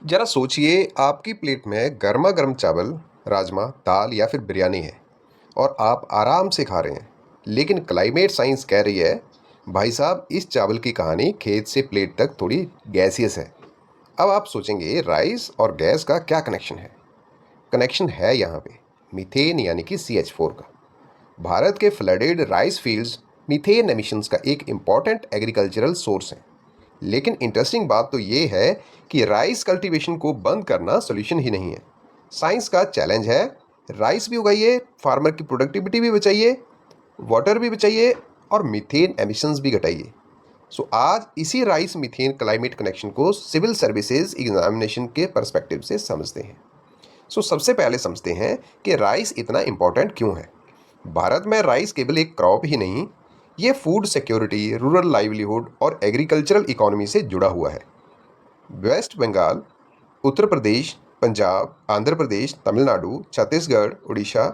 जरा सोचिए आपकी प्लेट में गर्मा गर्म चावल, राजमा, दाल या फिर बिरयानी है और आप आराम से खा रहे हैं। लेकिन क्लाइमेट साइंस कह रही है, भाई साहब इस चावल की कहानी खेत से प्लेट तक थोड़ी गैसियस है। अब आप सोचेंगे राइस और गैस का क्या कनेक्शन है। कनेक्शन है यहाँ पे मीथेन यानी कि CH4 का। भारत के flooded rice fields methane emissions का एक इम्पॉर्टेंट एग्रीकल्चरल सोर्स है। लेकिन इंटरेस्टिंग बात तो ये है कि राइस कल्टीवेशन को बंद करना सोल्यूशन ही नहीं है। साइंस का चैलेंज है, राइस भी उगाइए, फार्मर की प्रोडक्टिविटी भी बचाइए, वाटर भी बचाइए और मीथेन एमिशंस भी घटाइए। सो आज इसी राइस मीथेन क्लाइमेट कनेक्शन को सिविल सर्विसेज एग्जामिनेशन के पर्सपेक्टिव से समझते हैं। सबसे पहले समझते हैं कि राइस इतना इम्पोर्टेंट क्यों है। भारत में राइस केवल एक क्रॉप ही नहीं, ये फूड सिक्योरिटी, रूरल लाइवलीहुड और एग्रीकल्चरल इकोनॉमी से जुड़ा हुआ है। वेस्ट बंगाल, उत्तर प्रदेश, पंजाब, आंध्र प्रदेश, तमिलनाडु, छत्तीसगढ़, उड़ीसा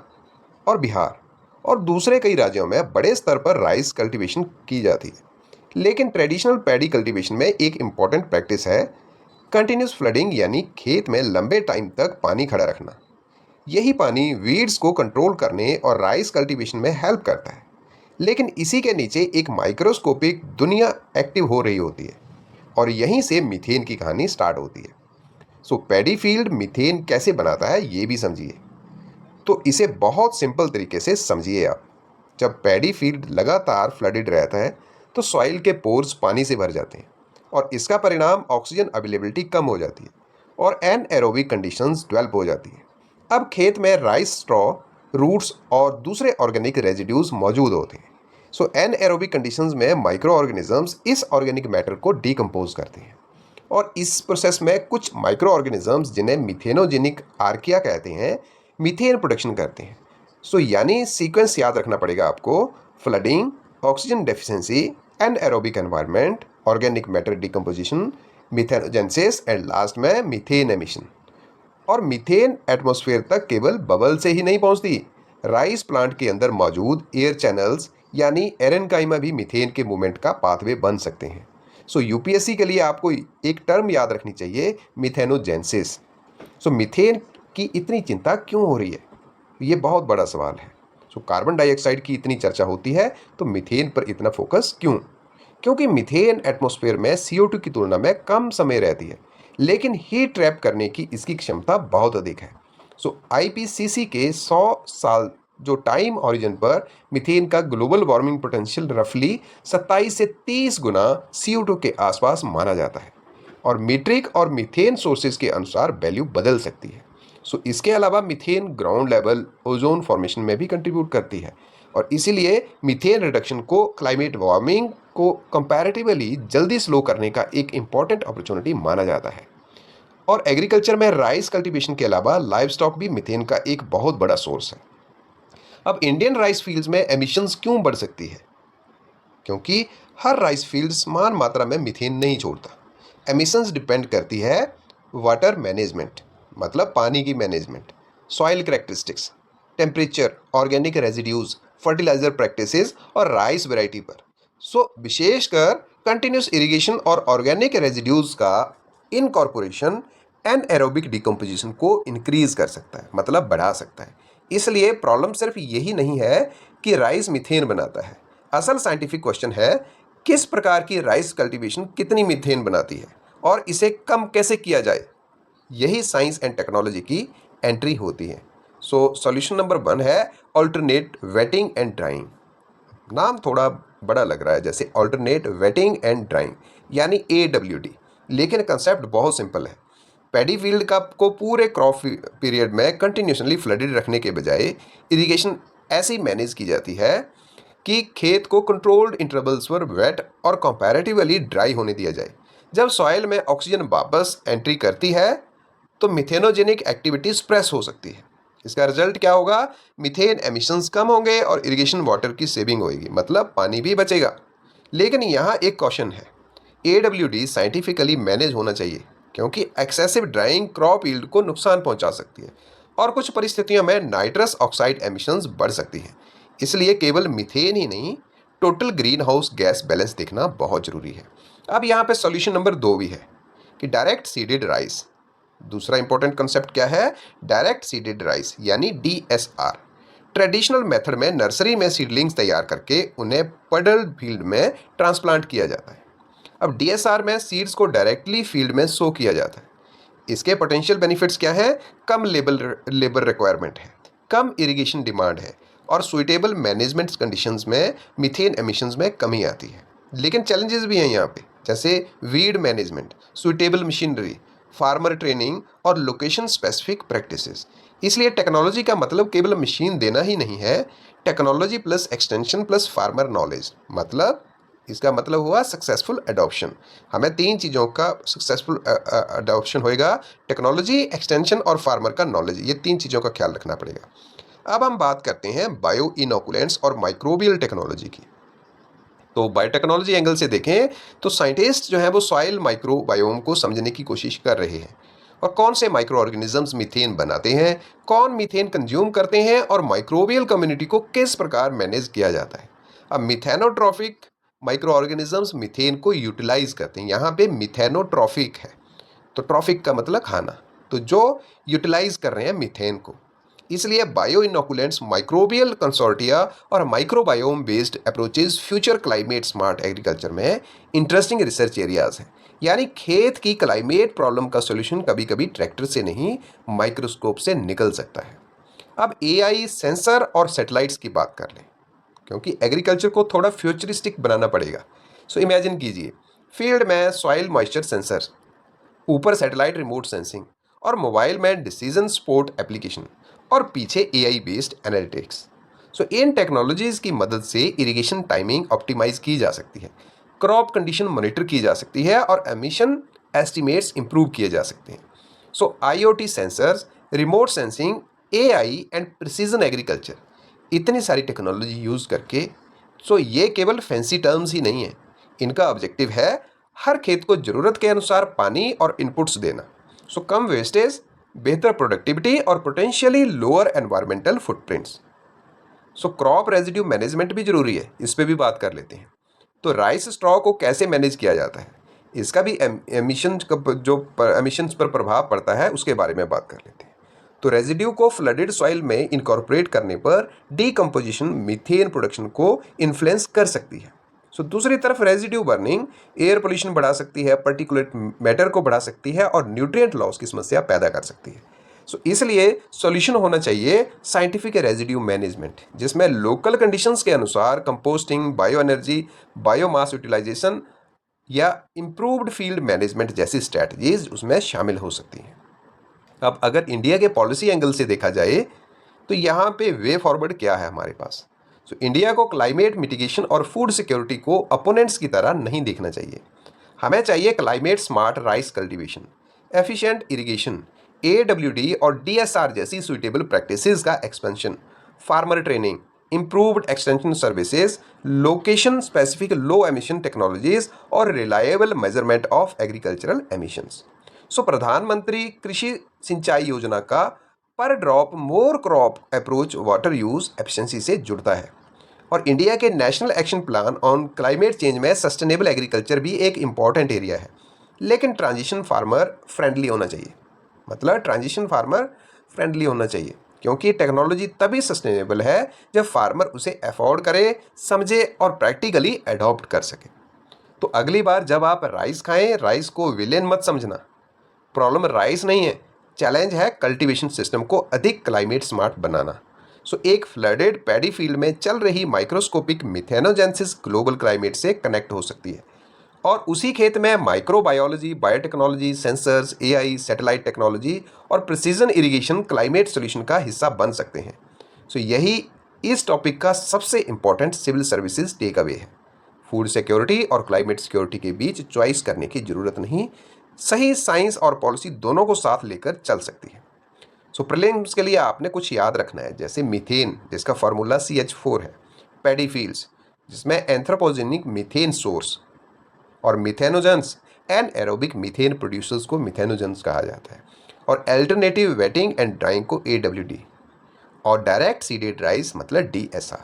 और बिहार और दूसरे कई राज्यों में बड़े स्तर पर राइस कल्टीवेशन की जाती है। लेकिन ट्रेडिशनल पैडी कल्टीवेशन में एक इम्पॉर्टेंट प्रैक्टिस है कंटिन्यूस फ्लडिंग, यानी खेत में लंबे टाइम तक पानी खड़ा रखना। यही पानी वीड्स को कंट्रोल करने और राइस कल्टीवेशन में हेल्प करता है। लेकिन इसी के नीचे एक माइक्रोस्कोपिक दुनिया एक्टिव हो रही होती है और यहीं से मीथेन की कहानी स्टार्ट होती है। पैडी फील्ड मीथेन कैसे बनाता है ये भी समझिए। तो इसे बहुत सिंपल तरीके से समझिए आप। जब पैडी फील्ड लगातार फ्लडेड रहता है तो सॉइल के पोर्स पानी से भर जाते हैं और इसका परिणाम ऑक्सीजन अवेलेबिलिटी कम हो जाती है और एनएरोबिक कंडीशंस डेवलप हो जाती है। अब खेत में राइस स्ट्रॉ, रूट्स और दूसरे ऑर्गेनिक रेजिड्यूज मौजूद होते हैं। एनएरोबिक कंडीशंस में माइक्रो ऑर्गेनिजम्स इस ऑर्गेनिक मैटर को डिकम्पोज करते हैं और इस प्रोसेस में कुछ माइक्रो ऑर्गेनिजम्स जिन्हें मिथेनोजेनिक आर्किया कहते हैं, मीथेन प्रोडक्शन करते हैं। यानी सीक्वेंस याद रखना पड़ेगा आपको: flooding, oxygen deficiency, anaerobic environment, organic matter decomposition, methanogenesis and last में मीथेन एमिशन। और मीथेन एटमॉस्फेयर तक केवल बबल से ही नहीं पहुंचती, राइस प्लांट के अंदर मौजूद एयर चैनल्स यानी एरेनकाइमा भी मीथेन के मूवमेंट का पाथवे बन सकते हैं। यूपीएससी के लिए आपको एक टर्म याद रखनी चाहिए, मिथेनोजेंसिस। मीथेन की इतनी चिंता क्यों हो रही है, ये बहुत बड़ा सवाल है। कार्बन डाइऑक्साइड की इतनी चर्चा होती है तो मीथेन पर इतना फोकस क्यों? क्योंकि मीथेन एटमॉस्फेयर में CO2 की तुलना में कम समय रहती है, लेकिन हीट ट्रैप करने की इसकी क्षमता बहुत अधिक है। आईपीसीसी के 100 साल जो टाइम ओरिजिन पर मीथेन का ग्लोबल वार्मिंग पोटेंशियल रफली 27 से 30 गुना CO2 के आसपास माना जाता है और मीट्रिक और मीथेन सोर्सेज के अनुसार वैल्यू बदल सकती है। इसके अलावा methane ground level ozone formation में भी कंट्रीब्यूट करती है और इसीलिए मीथेन रिडक्शन को क्लाइमेट वार्मिंग को कंपैरेटिवली जल्दी स्लो करने का एक इम्पॉर्टेंट अपॉर्चुनिटी माना जाता है। और एग्रीकल्चर में राइस कल्टीवेशन के अलावा लाइव स्टॉक भी मीथेन का एक बहुत बड़ा सोर्स है। अब इंडियन राइस फील्ड्स में एमिशंस क्यों बढ़ सकती है? क्योंकि हर राइस फील्ड समान मात्रा में मीथेन नहीं छोड़ता। एमिशंस डिपेंड करती है वाटर मैनेजमेंट, मतलब पानी की management, soil characteristics, temperature, organic residues, fertilizer practices और राइस वैरायटी पर। विशेषकर कंटिन्यूस इरिगेशन और ऑर्गेनिक रेजिड्यूज का इनकॉर्पोरेशन एनएरोबिक डिकम्पोजिशन को इंक्रीज कर सकता है, मतलब बढ़ा सकता है। इसलिए प्रॉब्लम सिर्फ यही नहीं है कि राइस मीथेन बनाता है। असल साइंटिफिक क्वेश्चन है किस प्रकार की राइस कल्टीवेशन कितनी मीथेन बनाती है और इसे कम कैसे किया जाए। यही साइंस एंड टेक्नोलॉजी की एंट्री होती है। सॉल्यूशन नंबर 1 है अल्टरनेट वेटिंग एंड ड्राइंग। नाम थोड़ा बड़ा लग रहा है, जैसे अल्टरनेट वेटिंग एंड ड्राइंग यानी AWD, लेकिन कंसेप्ट बहुत सिंपल है। पैडी फील्ड का को पूरे क्रॉप पीरियड में कंटिन्यूसली फ्लडेड रखने के बजाय इरिगेशन ऐसी मैनेज की जाती है कि खेत को कंट्रोल्ड इंटरवल्स पर वेट और कंपैरेटिवली ड्राई होने दिया जाए। जब सॉइल में ऑक्सीजन वापस एंट्री करती है तो मिथेनोजेनिक एक्टिविटी स्प्रेस हो सकती है। इसका रिजल्ट क्या होगा? मीथेन एमिशंस कम होंगे और इरिगेशन वाटर की सेविंग होगी, मतलब पानी भी बचेगा। लेकिन यहाँ एक क्वेश्चन है, AWD साइंटिफिकली मैनेज होना चाहिए क्योंकि एक्सेसिव ड्राइंग क्रॉप यील्ड को नुकसान पहुंचा सकती है और कुछ परिस्थितियों में नाइट्रस ऑक्साइड एमिशंस बढ़ सकती है। इसलिए केवल मीथेन ही नहीं, total green house gas balance देखना बहुत जरूरी है। अब यहाँ पे सॉल्यूशन नंबर 2 भी है कि डायरेक्ट सीडेड राइस। दूसरा इंपॉर्टेंट कंसेप्ट क्या है? डायरेक्ट सीडेड राइस यानी DSR। ट्रेडिशनल मेथड में नर्सरी में सीडलिंग्स तैयार करके उन्हें पडल फील्ड में ट्रांसप्लांट किया जाता है। अब DSR में सीड्स को डायरेक्टली फील्ड में सो किया जाता है। इसके पोटेंशियल बेनिफिट्स क्या है? कम लेबर रिक्वायरमेंट है, कम इरिगेशन डिमांड है और सुइटेबल मैनेजमेंट कंडीशंस में मीथेन एमिशंस में कमी आती है। लेकिन चैलेंजेस भी हैं यहाँ पे, जैसे weed management, suitable machinery, farmer training और लोकेशन स्पेसिफिक प्रैक्टिसेस। इसलिए टेक्नोलॉजी का मतलब केवल मशीन देना ही नहीं है, technology plus extension plus farmer knowledge, मतलब इसका मतलब हुआ सक्सेसफुल एडॉप्शन। हमें तीन चीज़ों का सक्सेसफुल एडॉप्शन होएगा, टेक्नोलॉजी, एक्सटेंशन और फार्मर का नॉलेज, ये तीन चीज़ों का ख्याल रखना पड़ेगा। अब हम बात करते हैं बायो इनोकुलेंट्स और माइक्रोबियल टेक्नोलॉजी की। तो बायोटेक्नोलॉजी एंगल से देखें तो साइंटिस्ट जो है वो सॉइल माइक्रोबायोम को समझने की कोशिश कर रहे हैं और कौन से माइक्रो ऑर्गेनिजम्स मीथेन बनाते हैं, कौन मीथेन कंज्यूम करते हैं और माइक्रोबियल कम्युनिटी को किस प्रकार मैनेज किया जाता है। अब मिथेनोट्रॉफिक माइक्रो ऑर्गेनिजम्स मीथेन को यूटिलाइज करते हैं। यहाँ पे मिथेनोट्रॉफिक है, तो ट्रॉफिक का मतलब खाना, तो जो यूटिलाइज कर रहे हैं मीथेन को। इसलिए बायो इनोकुलेंट्स, माइक्रोबियल कंसोर्टिया और microbiome based approaches future climate smart agriculture में इंटरेस्टिंग रिसर्च एरियाज हैं। यानी खेत की क्लाइमेट प्रॉब्लम का सॉल्यूशन कभी कभी ट्रैक्टर से नहीं, माइक्रोस्कोप से निकल सकता है। अब AI, सेंसर और सैटेलाइट्स की बात कर लें, क्योंकि एग्रीकल्चर को थोड़ा फ्यूचरिस्टिक बनाना पड़ेगा। सो इमेजिन कीजिए, फील्ड में सॉइल मॉइस्चर सेंसर, ऊपर सैटेलाइट रिमोट सेंसिंग और मोबाइल में डिसीजन सपोर्ट एप्लीकेशन और पीछे AI बेस्ड एनालिटिक्स। सो इन टेक्नोलॉजीज़ की मदद से इरिगेशन टाइमिंग ऑप्टिमाइज की जा सकती है, क्रॉप कंडीशन मॉनिटर की जा सकती है और एमिशन एस्टिमेट्स इंप्रूव किए जा सकते हैं। सो IoT sensors, remote sensing, AI and precision agriculture, इतनी सारी टेक्नोलॉजी यूज़ करके, सो ये केवल फैंसी टर्म्स ही नहीं है, इनका ऑब्जेक्टिव है हर खेत को ज़रूरत के अनुसार पानी और इनपुट्स देना। सो कम वेस्टेज, बेहतर प्रोडक्टिविटी और potentially lower environmental footprints. So crop residue management भी ज़रूरी है, इस पे भी बात कर लेते हैं। तो राइस स्ट्रॉ को कैसे मैनेज किया जाता है, इसका भी एमिशंस पर प्रभाव पड़ता है, उसके बारे में बात कर लेते हैं। तो रेजिड्यू को फ्लडेड सॉइल में इनकॉर्पोरेट करने पर डीकम्पोजिशन मीथेन प्रोडक्शन को इन्फ्लुएंस कर सकती है। सो दूसरी तरफ रेजिड्यू बर्निंग एयर पोल्यूशन बढ़ा सकती है, पर्टिकुलेट मैटर को बढ़ा सकती है और न्यूट्रिएंट लॉस की समस्या पैदा कर सकती है। सो इसलिए सॉल्यूशन होना चाहिए साइंटिफिक रेजिड्यू मैनेजमेंट, जिसमें लोकल कंडीशंस के अनुसार composting, bio energy, biomass utilization या इम्प्रूव्ड फील्ड मैनेजमेंट जैसी स्ट्रैटेजीज उसमें शामिल हो सकती हैं। अब अगर इंडिया के पॉलिसी एंगल से देखा जाए तो यहाँ पे वे फॉरवर्ड क्या है हमारे पास। सो इंडिया को क्लाइमेट मिटिगेशन और फूड सिक्योरिटी को अपोनेंट्स की तरह नहीं देखना चाहिए। हमें चाहिए climate smart rice cultivation, efficient irrigation, AWD और DSR जैसी सुइटेबल प्रैक्टिसेस का expansion, farmer training, improved extension services, location specific low emission technologies और reliable measurement of agricultural emissions. So Pradhan Mantri Krishi Sinchai Yojana का per drop more crop approach water use efficiency से जुड़ता है और India के national action plan on climate change में sustainable agriculture भी एक इम्पॉर्टेंट एरिया है। लेकिन ट्रांजिशन फार्मर फ्रेंडली होना चाहिए, मतलब ट्रांजिशन फार्मर फ्रेंडली होना चाहिए, क्योंकि टेक्नोलॉजी तभी सस्टेनेबल है जब फार्मर उसे अफोर्ड करे, समझे और प्रैक्टिकली अडॉप्ट कर सके। तो अगली बार जब आप राइस खाएं, राइस को विलेन मत समझना। प्रॉब्लम राइस नहीं है, चैलेंज है कल्टीवेशन सिस्टम को अधिक क्लाइमेट स्मार्ट बनाना। सो एक फ्लडेड पैडी फील्ड में चल रही माइक्रोस्कोपिक मिथेनोजेंसिस ग्लोबल क्लाइमेट से कनेक्ट हो सकती है और उसी खेत में microbiology, biotechnology, sensors, AI, satellite technology और प्रिसीजन इरिगेशन क्लाइमेट सॉल्यूशन का हिस्सा बन सकते हैं। सो यही इस टॉपिक का सबसे important civil services take away है। फूड सिक्योरिटी और क्लाइमेट सिक्योरिटी के बीच चॉइस करने की ज़रूरत नहीं, सही साइंस और पॉलिसी दोनों को साथ लेकर चल सकती है। सो प्रीलिम्स के लिए आपने कुछ याद रखना है, जैसे मीथेन जिसका फार्मूला CH4 है, पैडी फील्ड्स जिसमें एंथ्रोपोजेनिक मीथेन सोर्स और methanogens and aerobic methane producers को मिथेनोजेंस कहा जाता है और अल्टरनेटिव वेटिंग एंड ड्राइंग को AWD और डायरेक्ट सीडेड राइस मतलब DSR।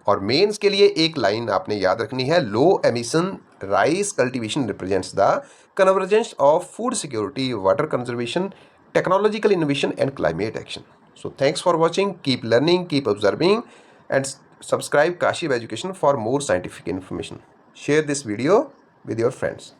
और मेंस के लिए एक लाइन आपने याद रखनी है, लो emission rice cultivation represents the convergence of food security, water conservation, technological innovation, and climate action. So, thanks for watching. Keep learning, keep observing, and subscribe Kashif Education for more scientific information. Share this video with your friends.